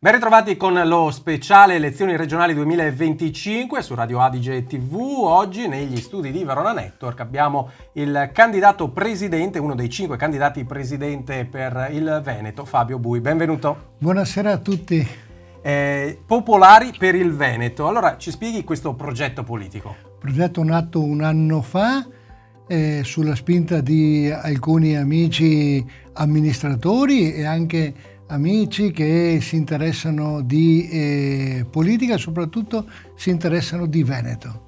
Ben ritrovati con lo speciale elezioni regionali 2025 su Radio Adige TV. Oggi negli studi di Verona Network abbiamo il candidato presidente, uno dei 5 candidati presidente per il Veneto, Fabio Bui. Benvenuto. Buonasera a tutti. Popolari per il Veneto. Allora ci spieghi questo progetto politico? Progetto nato un anno fa sulla spinta di alcuni amici amministratori e anche amici che si interessano di politica e soprattutto si interessano di Veneto.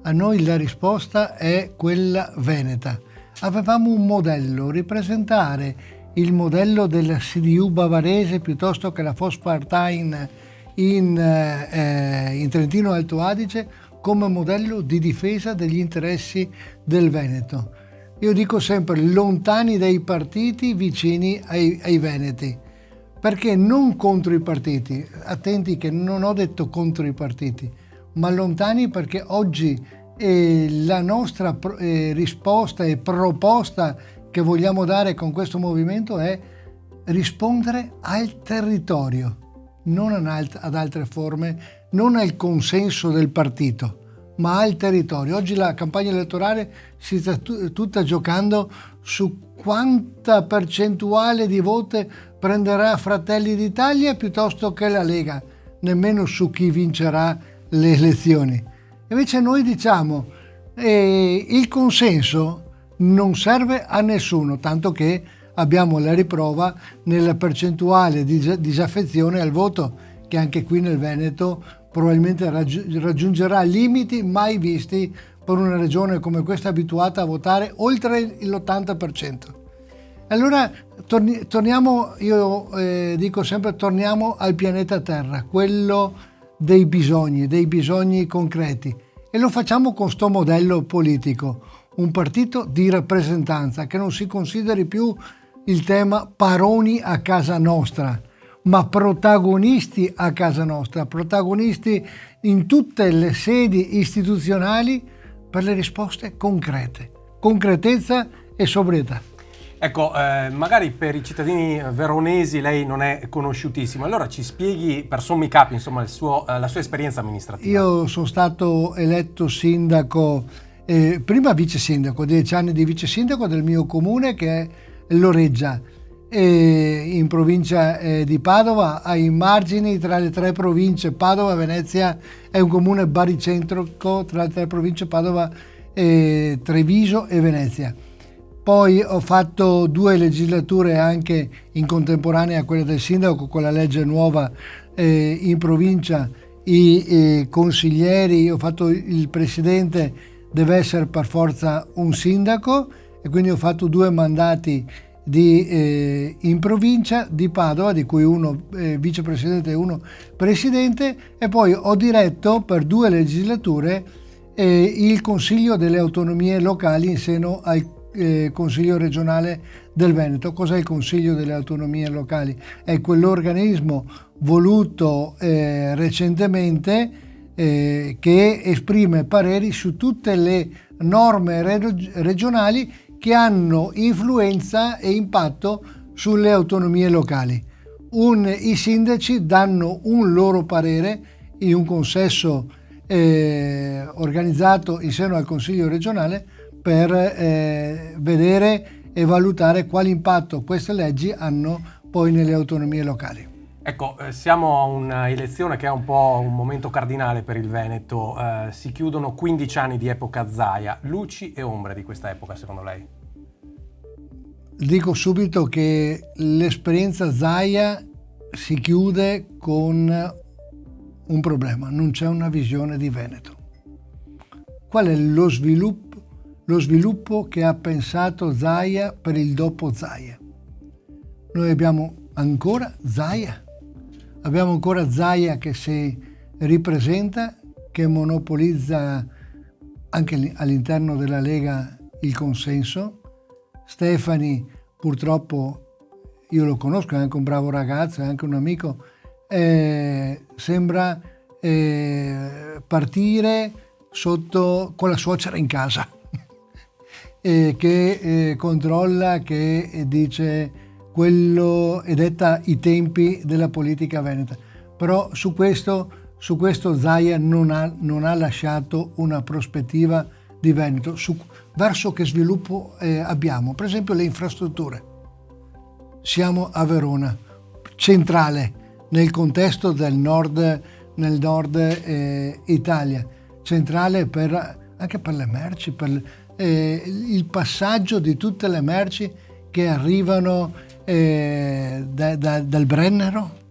A noi la risposta è quella veneta. Avevamo un modello, ripresentare il modello della CDU bavarese piuttosto che la Volkspartei in Trentino Alto Adige come modello di difesa degli interessi del Veneto. Io dico sempre lontani dai partiti, vicini ai veneti. Perché non contro i partiti? Attenti che non ho detto contro i partiti, ma lontani perché oggi la nostra risposta e proposta che vogliamo dare con questo movimento è rispondere al territorio, non ad altre forme, non al consenso del partito, ma al territorio. Oggi la campagna elettorale si sta tutta giocando su quanta percentuale di voti prenderà Fratelli d'Italia piuttosto che la Lega, nemmeno su chi vincerà le elezioni. Invece noi diciamo il consenso non serve a nessuno, tanto che abbiamo la riprova nella percentuale di disaffezione al voto, che anche qui nel Veneto probabilmente raggiungerà limiti mai visti per una regione come questa abituata a votare oltre l'80%. Allora torniamo, io dico sempre, torniamo al pianeta Terra, quello dei bisogni concreti, e lo facciamo con sto modello politico, un partito di rappresentanza che non si consideri più il tema padroni a casa nostra, ma protagonisti a casa nostra, protagonisti in tutte le sedi istituzionali per le risposte concrete, concretezza e sobrietà. Ecco, magari per i cittadini veronesi lei non è conosciutissimo, allora ci spieghi per sommi capi, insomma, la sua esperienza amministrativa. Io sono stato eletto sindaco, prima vice sindaco, 10 anni di vice sindaco del mio comune che è Loreggia, in provincia di Padova, ai margini tra le 3 province. Padova e Venezia è un comune baricentrico tra le 3 province, Padova, Treviso e Venezia. Poi ho fatto 2 legislature anche in contemporanea a quella del sindaco, con la legge nuova in provincia, i consiglieri, ho fatto il presidente, deve essere per forza un sindaco, e quindi ho fatto 2 mandati in provincia di Padova, di cui uno vicepresidente e uno presidente, e poi ho diretto per 2 legislature il Consiglio delle Autonomie Locali in seno al Consiglio regionale del Veneto. Cos'è il Consiglio delle Autonomie Locali? È quell'organismo voluto recentemente che esprime pareri su tutte le norme regionali che hanno influenza e impatto sulle autonomie locali. I sindaci danno un loro parere in un consesso organizzato in seno al Consiglio regionale per vedere e valutare quale impatto queste leggi hanno poi nelle autonomie locali. Ecco, siamo a un'elezione che è un po' un momento cardinale per il Veneto. Si chiudono 15 anni di epoca Zaia. Luci e ombre di questa epoca, secondo lei? Dico subito che l'esperienza Zaia si chiude con un problema: non c'è una visione di Veneto. Qual è lo sviluppo che ha pensato Zaia per il dopo Zaia? Noi abbiamo ancora Zaia che si ripresenta, che monopolizza anche all'interno della Lega il consenso. Stefani, purtroppo, io lo conosco, è anche un bravo ragazzo, è anche un amico, sembra partire con la suocera in casa, che controlla, che dice quello e detta i tempi della politica veneta. però su questo Zaia non ha lasciato una prospettiva di Veneto verso che sviluppo abbiamo. Per esempio le infrastrutture. Siamo a Verona, centrale nel contesto nel nord Italia, centrale anche per le merci, per il passaggio di tutte le merci che arrivano dal Brennero.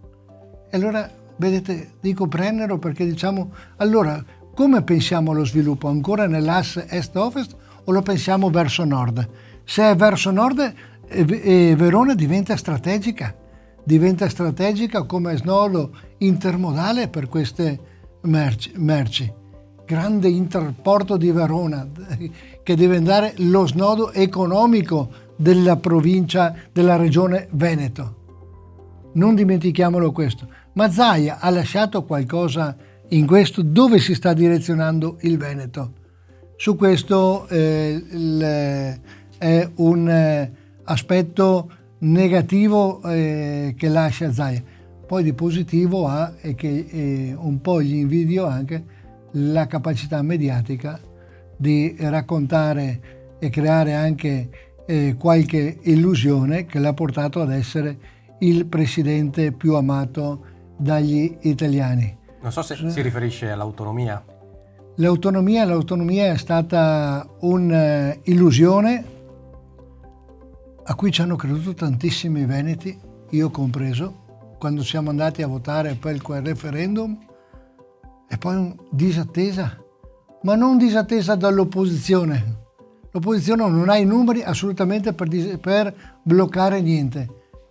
E allora, vedete, dico Brennero perché diciamo, allora, come pensiamo allo sviluppo? Ancora nell'asse est-ovest o lo pensiamo verso nord? Se è verso nord, Verona diventa strategica come snodo intermodale per queste merci. Grande interporto di Verona che deve diventare lo snodo economico della provincia, della regione Veneto. Non dimentichiamolo questo. Ma Zaia ha lasciato qualcosa in questo? Dove si sta direzionando il Veneto? Su questo è un aspetto negativo che lascia Zaia. Poi di positivo ha, e che un po' gli invidio anche, la capacità mediatica di raccontare e creare anche qualche illusione che l'ha portato ad essere il presidente più amato dagli italiani. Non so se si riferisce all'autonomia. L'autonomia è stata un'illusione a cui ci hanno creduto tantissimi veneti, io compreso, quando siamo andati a votare per quel referendum, e poi disattesa, ma non disattesa dall'opposizione. L'opposizione non ha i numeri assolutamente per bloccare niente.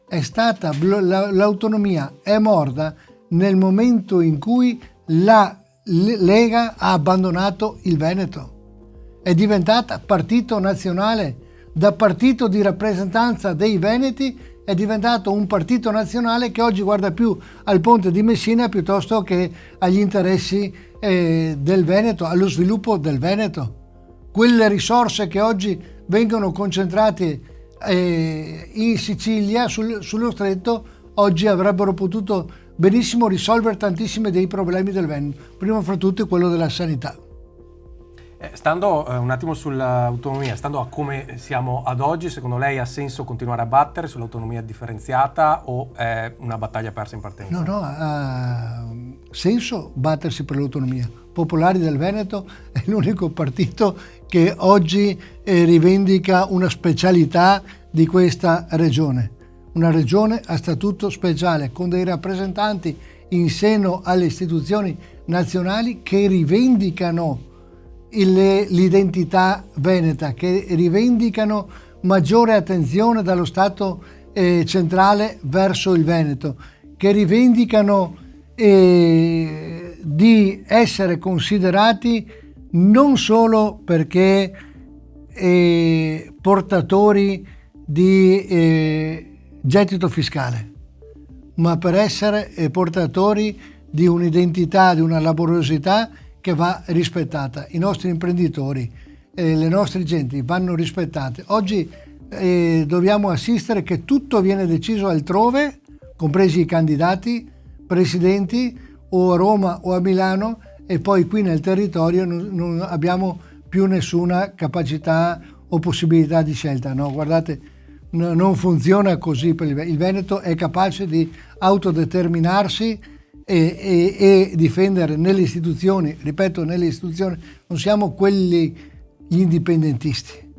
È stata l'autonomia è morta nel momento in cui la Lega ha abbandonato il Veneto. È diventata partito nazionale, da partito di rappresentanza dei veneti è diventato un partito nazionale che oggi guarda più al ponte di Messina piuttosto che agli interessi del Veneto, allo sviluppo del Veneto. Quelle risorse che oggi vengono concentrate in Sicilia, sullo stretto, oggi avrebbero potuto benissimo risolvere tantissimi dei problemi del Veneto, prima fra tutti quello della sanità. Stando un attimo sull'autonomia, stando a come siamo ad oggi, secondo lei ha senso continuare a battere sull'autonomia differenziata o è una battaglia persa in partenza? No, ha senso battersi per l'autonomia. Popolari del Veneto è l'unico partito che oggi rivendica una specialità di questa regione. Una regione a statuto speciale con dei rappresentanti in seno alle istituzioni nazionali che rivendicano l'identità veneta, che rivendicano maggiore attenzione dallo Stato centrale verso il Veneto, che rivendicano di essere considerati non solo perché portatori di gettito fiscale, ma per essere portatori di un'identità, di una laboriosità che va rispettata. I nostri imprenditori, le nostre genti vanno rispettate. Oggi dobbiamo assistere che tutto viene deciso altrove, compresi i candidati, presidenti, o a Roma o a Milano, e poi qui nel territorio non abbiamo più nessuna capacità o possibilità di scelta. No, guardate, non funziona così per il Veneto. È capace di autodeterminarsi e difendere nelle istituzioni, ripeto, nelle istituzioni. Non siamo gli indipendentisti,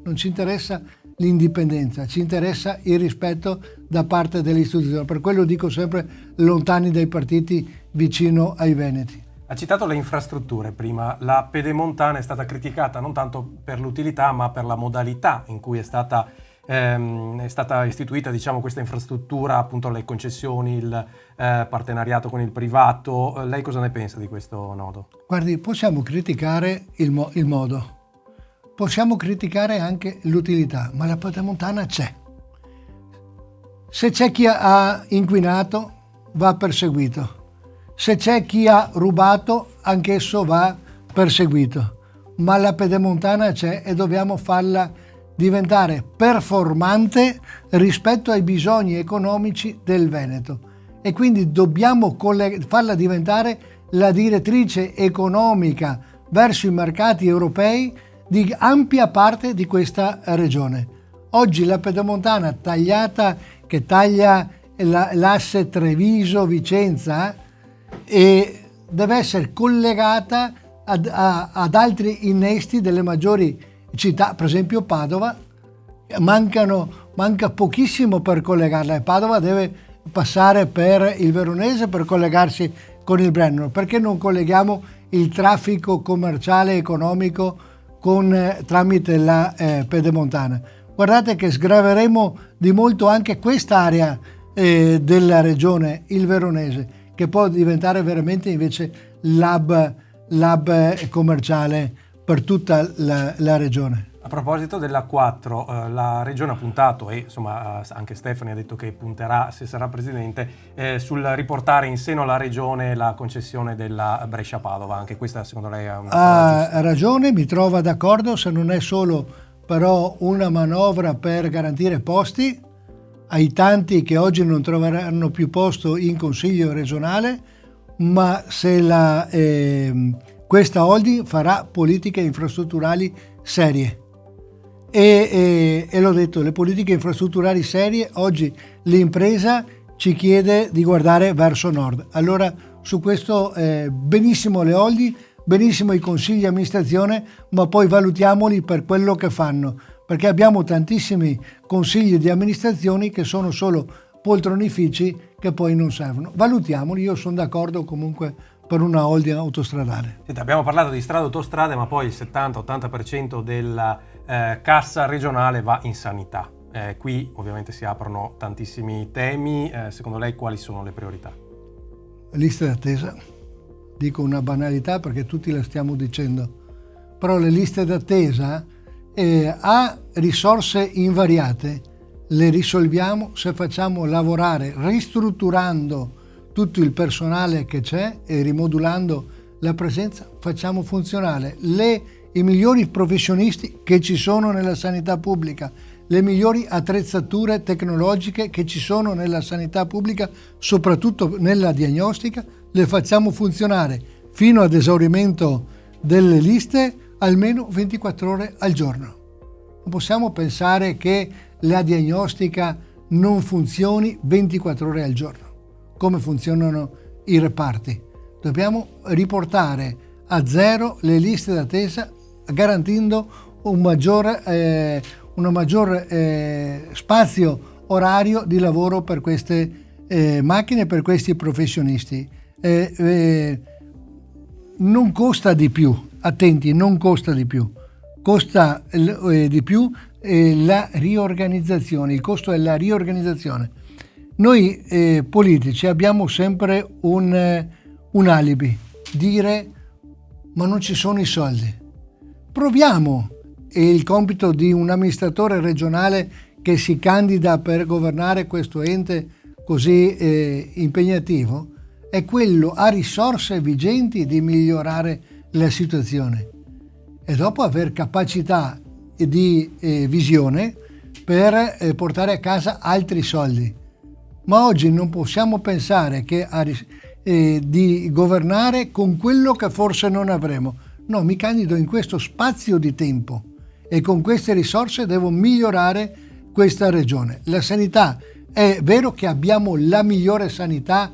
non ci interessa l'indipendenza, ci interessa il rispetto da parte delle istituzioni. Per quello dico sempre lontani dai partiti, vicino ai veneti. Ha citato le infrastrutture prima. La Pedemontana è stata criticata non tanto per l'utilità ma per la modalità in cui è stata istituita, diciamo, questa infrastruttura, appunto le concessioni, il partenariato con il privato. Lei cosa ne pensa di questo nodo? Guardi, possiamo criticare il modo, possiamo criticare anche l'utilità, ma la Pedemontana c'è. Se c'è chi ha inquinato, va perseguito. Se c'è chi ha rubato, anch'esso va perseguito. Ma la Pedemontana c'è e dobbiamo farla diventare performante rispetto ai bisogni economici del Veneto. e quindi dobbiamo farla diventare la direttrice economica verso i mercati europei di ampia parte di questa regione. Oggi la Pedemontana tagliata, che taglia l'asse Treviso-Vicenza, e deve essere collegata ad altri innesti delle maggiori città, per esempio Padova. Manca pochissimo per collegarla, e Padova deve passare per il Veronese per collegarsi con il Brennero. Perché non colleghiamo il traffico commerciale e economico tramite la Pedemontana? Guardate che sgraveremo di molto anche quest'area della regione, il Veronese, che può diventare veramente invece l'hub commerciale per tutta la regione. A proposito della 4, la regione ha puntato, e insomma anche Stefani ha detto che punterà, se sarà presidente, sul riportare in seno alla regione la concessione della Brescia-Padova. Anche questa secondo lei è una strada giusta? Ha ragione, mi trova d'accordo, se non è solo però una manovra per garantire posti ai tanti che oggi non troveranno più posto in consiglio regionale, ma se questa holding farà politiche infrastrutturali serie. E l'ho detto, le politiche infrastrutturali serie, oggi l'impresa ci chiede di guardare verso nord. Allora su questo benissimo le holding, benissimo i consigli di amministrazione, ma poi valutiamoli per quello che fanno, perché abbiamo tantissimi consigli di amministrazioni che sono solo poltronifici che poi non servono. Valutiamoli, io sono d'accordo comunque per una holding autostradale. Senta, abbiamo parlato di strade e autostrade, ma poi il 70-80% della cassa regionale va in sanità. Qui ovviamente si aprono tantissimi temi. Secondo lei quali sono le priorità? Liste d'attesa. Dico una banalità perché tutti la stiamo dicendo, però le liste d'attesa a risorse invariate le risolviamo se facciamo lavorare, ristrutturando tutto il personale che c'è e rimodulando la presenza, facciamo funzionare i migliori professionisti che ci sono nella sanità pubblica, le migliori attrezzature tecnologiche che ci sono nella sanità pubblica, soprattutto nella diagnostica, le facciamo funzionare fino ad esaurimento delle liste almeno 24 ore al giorno. Non possiamo pensare che la diagnostica non funzioni 24 ore al giorno, come funzionano i reparti. Dobbiamo riportare a zero le liste d'attesa, garantendo un maggior spazio orario di lavoro per queste macchine, per questi professionisti. Non costa di più, attenti, non costa di più, costa di più la riorganizzazione, il costo è la riorganizzazione. Noi politici abbiamo sempre un alibi, dire ma non ci sono i soldi. Proviamo, e il compito di un amministratore regionale che si candida per governare questo ente così impegnativo è quello, a risorse vigenti, di migliorare la situazione e dopo aver capacità di visione per portare a casa altri soldi. Ma oggi non possiamo pensare che di governare con quello che forse non avremo. No, mi candido in questo spazio di tempo e con queste risorse devo migliorare questa regione. La sanità, è vero che abbiamo la migliore sanità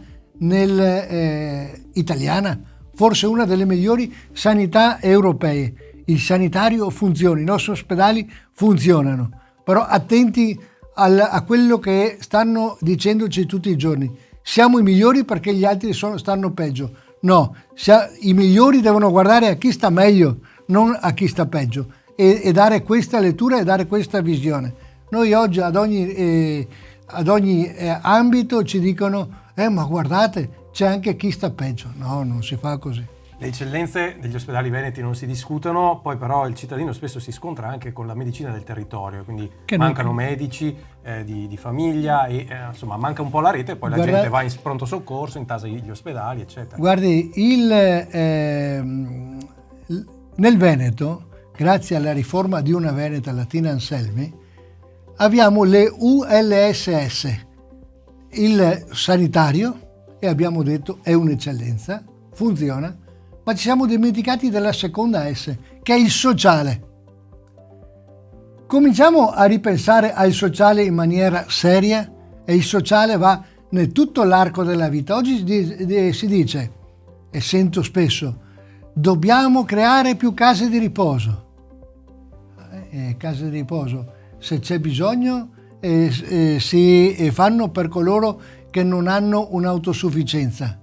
italiana, forse una delle migliori sanità europee. Il sanitario funziona, i nostri ospedali funzionano, però attenti a quello che stanno dicendoci tutti i giorni. Siamo i migliori perché gli altri stanno peggio. No, i migliori devono guardare a chi sta meglio, non a chi sta peggio, e dare questa lettura e dare questa visione. Noi oggi ad ogni ambito ci dicono ma guardate, c'è anche chi sta peggio. No, non si fa così. Le eccellenze degli ospedali veneti non si discutono, poi però il cittadino spesso si scontra anche con la medicina del territorio, quindi mancano medici di famiglia e insomma manca un po' la rete, e poi la gente va in pronto soccorso, intasa gli ospedali, eccetera. Guardi, nel Veneto, grazie alla riforma di una veneta, Latina Anselmi, abbiamo le ULSS, il sanitario, e abbiamo detto è un'eccellenza, funziona, ma ci siamo dimenticati della seconda S, che è il sociale. Cominciamo a ripensare al sociale in maniera seria, e il sociale va nel tutto l'arco della vita. Oggi si dice, e sento spesso, dobbiamo creare più case di riposo. Case di riposo, se c'è bisogno, si fanno per coloro che non hanno un'autosufficienza.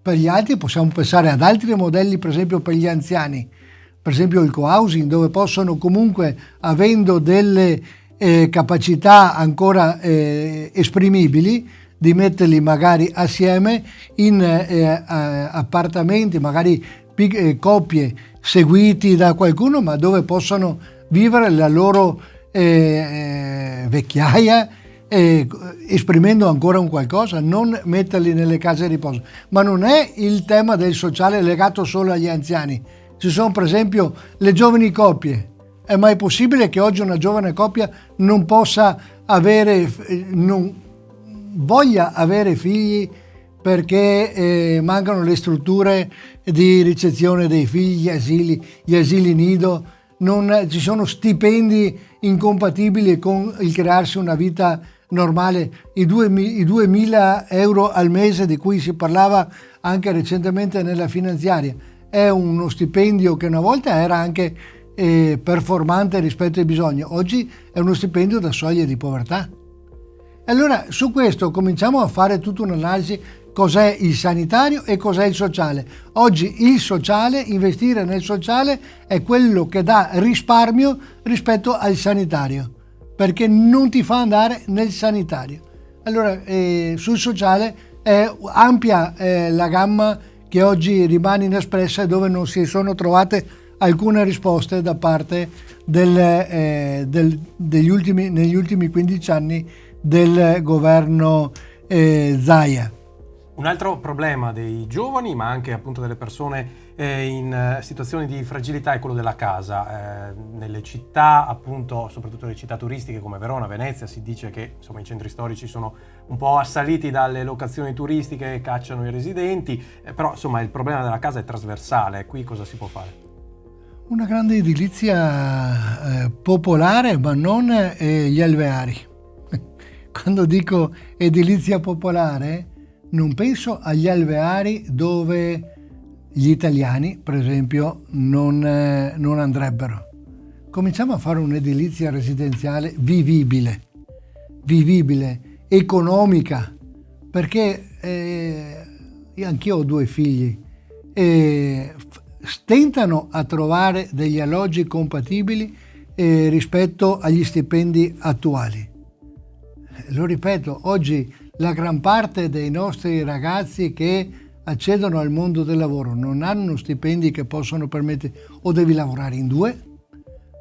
Per gli altri possiamo pensare ad altri modelli, per esempio per gli anziani, per esempio il co-housing, dove possono comunque, avendo delle capacità ancora esprimibili, di metterli magari assieme in appartamenti, magari coppie seguiti da qualcuno, ma dove possono vivere la loro vecchiaia, esprimendo ancora un qualcosa, non metterli nelle case di riposo. Ma non è il tema del sociale legato solo agli anziani. Ci sono per esempio le giovani coppie. È mai possibile che oggi una giovane coppia non possa avere, non voglia avere figli perché mancano le strutture di ricezione dei figli, gli asili nido, non ci sono stipendi incompatibili con il crearsi una vita normale, i 2.000 euro al mese di cui si parlava anche recentemente nella finanziaria, è uno stipendio che una volta era anche performante rispetto ai bisogni, oggi è uno stipendio da soglia di povertà. Allora su questo cominciamo a fare tutta un'analisi: cos'è il sanitario e cos'è il sociale. Oggi il sociale, investire nel sociale è quello che dà risparmio rispetto al sanitario, perché non ti fa andare nel sanitario. Allora sul sociale è ampia la gamma che oggi rimane inespressa e dove non si sono trovate alcune risposte da parte negli ultimi 15 anni del governo Zaia. Un altro problema dei giovani, ma anche appunto delle persone in situazioni di fragilità, è quello della casa. Nelle città, appunto, soprattutto le città turistiche come Verona, Venezia, si dice che insomma i centri storici sono un po' assaliti dalle locazioni turistiche e cacciano i residenti, però insomma il problema della casa è trasversale. Qui cosa si può fare? Una grande edilizia popolare, ma non gli alveari. Quando dico edilizia popolare, non penso agli alveari dove gli italiani, per esempio, non andrebbero. Cominciamo a fare un'edilizia residenziale vivibile, economica, perché anch'io ho 2 figli e stentano a trovare degli alloggi compatibili rispetto agli stipendi attuali. Lo ripeto, oggi la gran parte dei nostri ragazzi che accedono al mondo del lavoro non hanno stipendi che possono permettere, o devi lavorare in 2,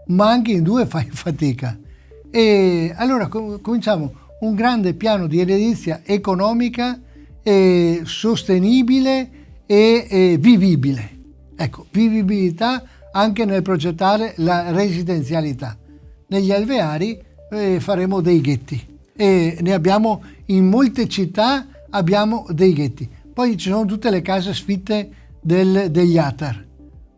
ma anche in 2 fai fatica. E allora cominciamo un grande piano di edilizia economica, sostenibile e vivibile. Ecco, vivibilità anche nel progettare la residenzialità. Negli alveari faremo dei ghetti. E ne abbiamo in molte città, abbiamo dei ghetti. Poi ci sono tutte le case sfitte degli ATAR,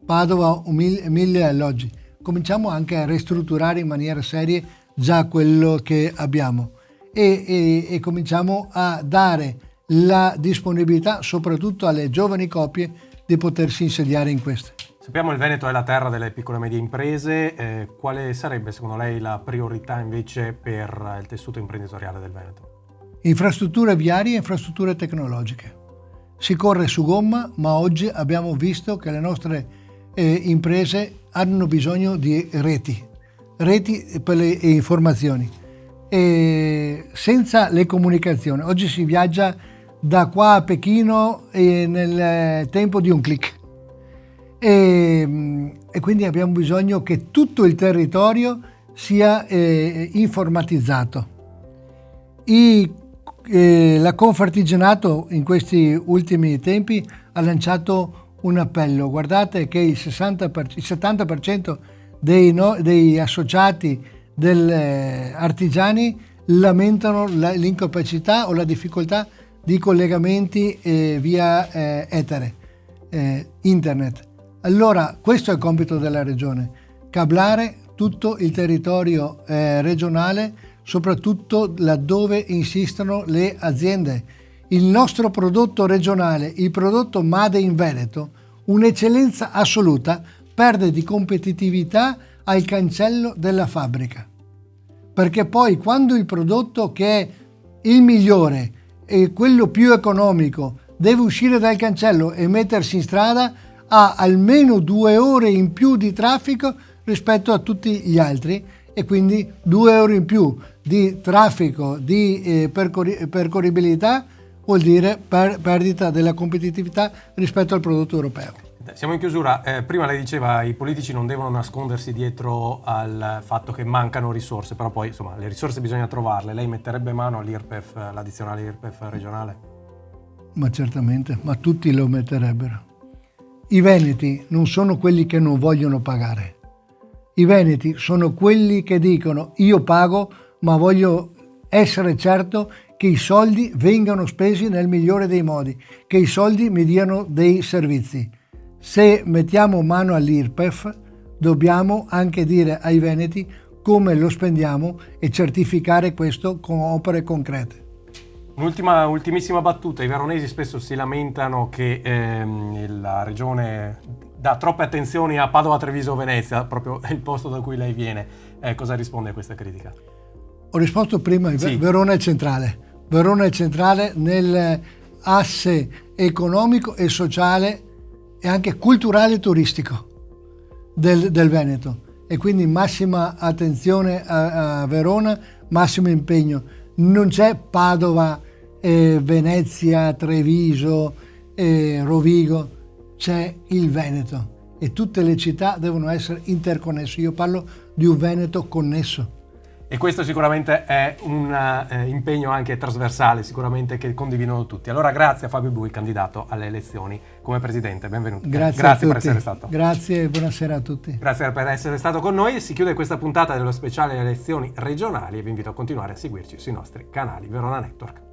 Padova, 1000 alloggi. Cominciamo anche a ristrutturare in maniera seria già quello che abbiamo e cominciamo a dare la disponibilità soprattutto alle giovani coppie di potersi insediare in queste. Sappiamo il Veneto è la terra delle piccole e medie imprese, quale sarebbe secondo lei la priorità invece per il tessuto imprenditoriale del Veneto? Infrastrutture viarie e infrastrutture tecnologiche. Si corre su gomma, ma oggi abbiamo visto che le nostre imprese hanno bisogno di reti per le informazioni. Senza le comunicazioni, oggi si viaggia da qua a Pechino nel tempo di un click. E quindi abbiamo bisogno che tutto il territorio sia informatizzato. La Confartigianato in questi ultimi tempi ha lanciato un appello: guardate che il 70% dei associati artigiani lamentano l'incapacità o la difficoltà di collegamenti via etere, internet. Allora questo è il compito della regione, cablare tutto il territorio regionale, soprattutto laddove insistono le aziende. Il nostro prodotto regionale, il prodotto Made in Veneto, un'eccellenza assoluta, perde di competitività al cancello della fabbrica. Perché poi quando il prodotto che è il migliore e quello più economico deve uscire dal cancello e mettersi in strada, ha almeno 2 ore in più di traffico rispetto a tutti gli altri, e quindi 2 ore in più di traffico, di percorribilità, vuol dire perdita della competitività rispetto al prodotto europeo. Siamo in chiusura. Prima lei diceva i politici non devono nascondersi dietro al fatto che mancano risorse, però poi insomma le risorse bisogna trovarle. Lei metterebbe mano all'IRPEF, l'addizionale IRPEF regionale? Ma certamente, ma tutti lo metterebbero. I veneti non sono quelli che non vogliono pagare. I veneti sono quelli che dicono: io pago, ma voglio essere certo che i soldi vengano spesi nel migliore dei modi, che i soldi mi diano dei servizi. Se mettiamo mano all'IRPEF, dobbiamo anche dire ai veneti come lo spendiamo e certificare questo con opere concrete. Ultimissima battuta. I veronesi spesso si lamentano che la regione dà troppe attenzioni a Padova, Treviso, Venezia, proprio il posto da cui lei viene. Cosa risponde a questa critica? Ho risposto prima, sì. Verona è centrale. Verona è centrale nell'asse economico e sociale e anche culturale e turistico del Veneto, e quindi massima attenzione a Verona, massimo impegno. Non c'è Padova, Venezia, Treviso, Rovigo, c'è il Veneto, e tutte le città devono essere interconnesse. Io parlo di un Veneto connesso. E questo sicuramente è un impegno anche trasversale, sicuramente, che condividono tutti. Allora grazie a Fabio Bui, candidato alle elezioni come presidente. Benvenuto. Grazie per essere stato. Grazie e buonasera a tutti. Grazie per essere stato con noi. Si chiude questa puntata dello speciale elezioni regionali e vi invito a continuare a seguirci sui nostri canali Verona Network.